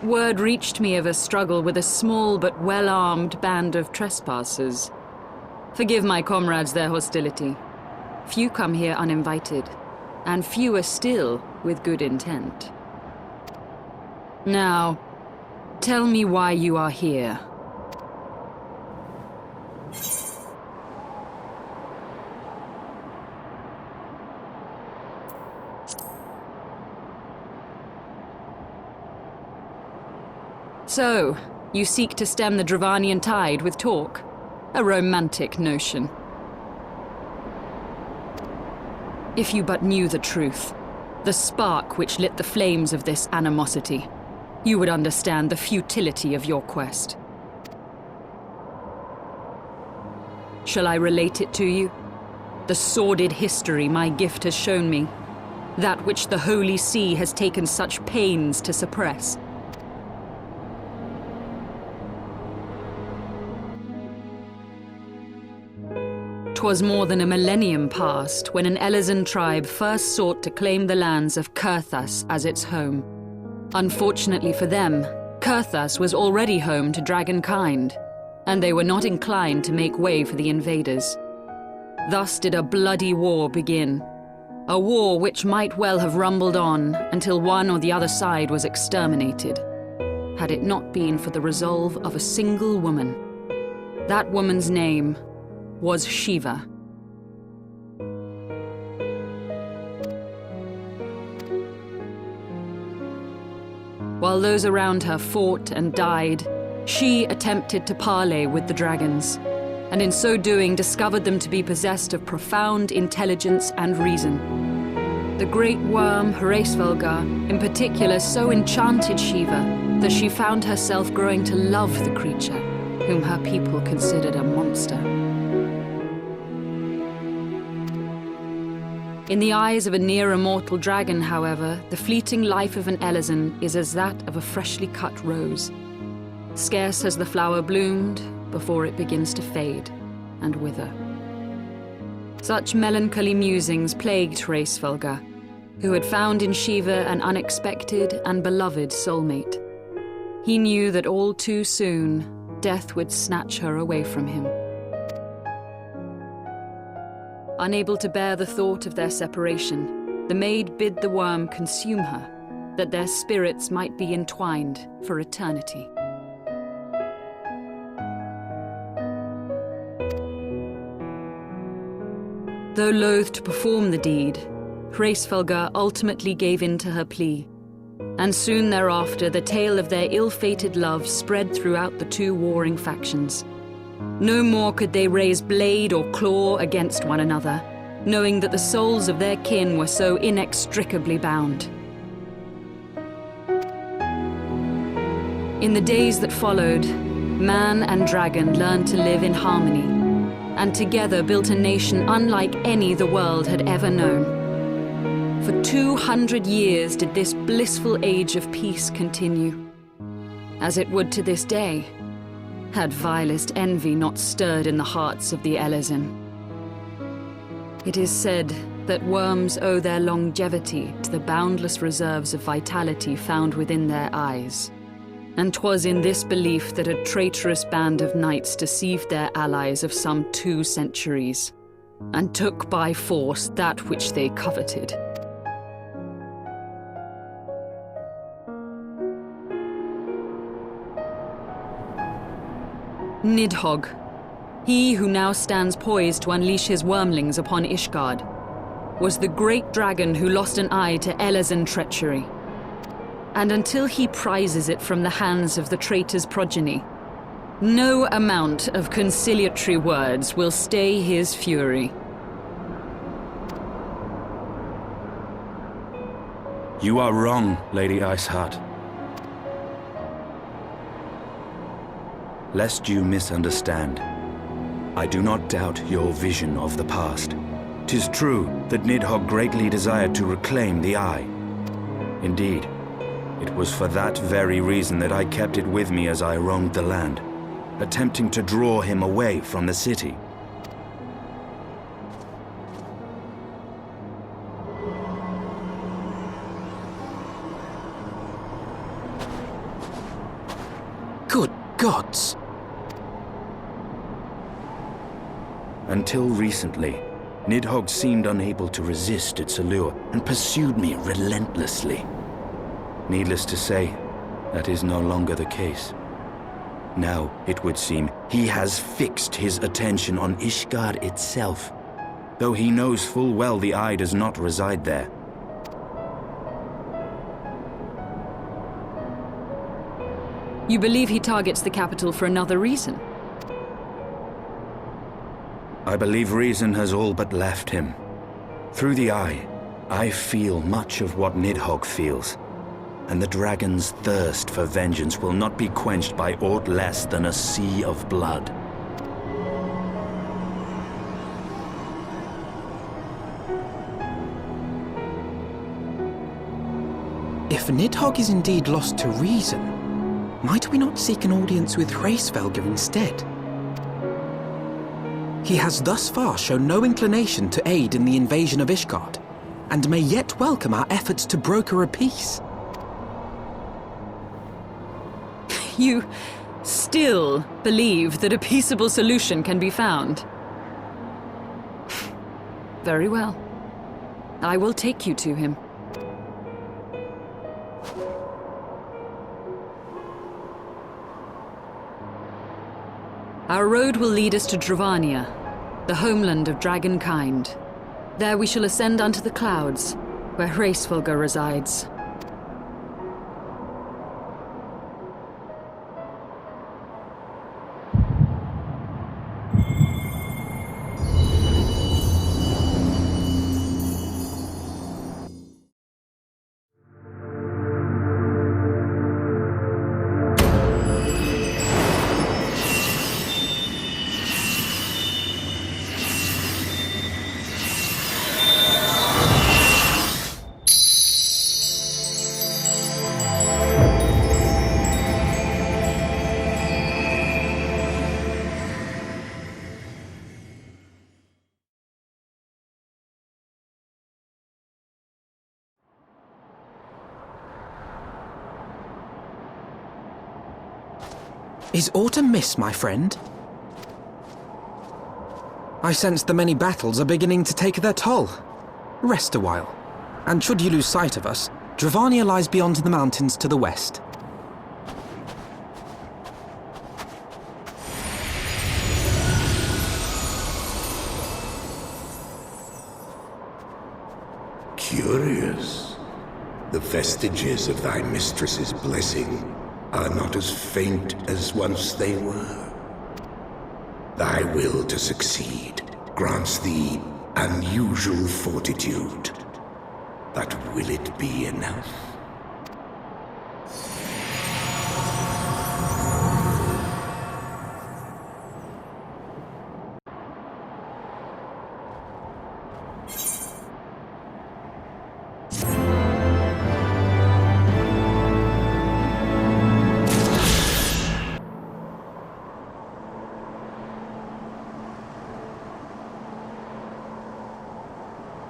Word reached me of a struggle with a small but well-armed band of trespassers. Forgive my comrades their hostility. Few come here uninvited, and fewer still with good intent. Now, tell me why you are here. So, you seek to stem the Dravanian tide with talk? A romantic notion. If you but knew the truth, the spark which lit the flames of this animosity, you would understand the futility of your quest. Shall I relate it to you? The sordid history my gift has shown me, that which the Holy See has taken such pains to suppress. 'Twas more than a millennium past when an Elezen tribe first sought to claim the lands of Kurthas as its home. Unfortunately for them, Kurthas was already home to dragonkind, and they were not inclined to make way for the invaders. Thus did a bloody war begin, a war which might well have rumbled on until one or the other side was exterminated, had it not been for the resolve of a single woman. That woman's name was Shiva. While those around her fought and died, she attempted to parley with the dragons, and in so doing discovered them to be possessed of profound intelligence and reason. The great worm, Hraesvelgar, in particular so enchanted Shiva that she found herself growing to love the creature, whom her people considered a monster. In the eyes of a near-immortal dragon, however, the fleeting life of an Elezen is as that of a freshly cut rose. Scarce has the flower bloomed before it begins to fade and wither. Such melancholy musings plagued Hraesvelgar, who had found in Shiva an unexpected and beloved soulmate. He knew that all too soon, death would snatch her away from him. Unable to bear the thought of their separation, the maid bid the worm consume her, that their spirits might be entwined for eternity. Though loath to perform the deed, Hraesvelgar ultimately gave in to her plea, and soon thereafter the tale of their ill-fated love spread throughout the two warring factions. No more could they raise blade or claw against one another, knowing that the souls of their kin were so inextricably bound. In the days that followed, man and dragon learned to live in harmony, and together built a nation unlike any the world had ever known. For 200 years did this blissful age of peace continue, as it would to this day, had vilest envy not stirred in the hearts of the Elezen. It is said that worms owe their longevity to the boundless reserves of vitality found within their eyes, and 'twas in this belief that a traitorous band of knights deceived their allies of some 2 centuries, and took by force that which they coveted. Nidhogg, he who now stands poised to unleash his wormlings upon Ishgard, was the great dragon who lost an eye to Elezen treachery. And until he prizes it from the hands of the traitor's progeny, no amount of conciliatory words will stay his fury. You are wrong, Lady Iceheart. Lest you misunderstand, I do not doubt your vision of the past. 'Tis true that Nidhogg greatly desired to reclaim the Eye. Indeed, it was for that very reason that I kept it with me as I roamed the land, attempting to draw him away from the city. gods! Until recently, Nidhogg seemed unable to resist its allure and pursued me relentlessly. Needless to say, that is no longer the case. Now, it would seem, he has fixed his attention on Ishgard itself, though he knows full well the eye does not reside there. You believe he targets the capital for another reason? I believe reason has all but left him. Through the eye, I feel much of what Nidhogg feels, and the dragon's thirst for vengeance will not be quenched by aught less than a sea of blood. If Nidhogg is indeed lost to reason, might we not seek an audience with Hraesvelgr instead? He has thus far shown no inclination to aid in the invasion of Ishgard, and may yet welcome our efforts to broker a peace. You still believe that a peaceable solution can be found? Very well. I will take you to him. Our road will lead us to Dravania, the homeland of dragonkind. There we shall ascend unto the clouds, where Hraesvelgr resides. Is aught amiss, my friend? I sense the many battles are beginning to take their toll. Rest a while, and should you lose sight of us, Dravania lies beyond the mountains to the west. Curious. The vestiges of thy mistress's blessing are not as faint as once they were. Thy will to succeed grants thee unusual fortitude. But will it be enough?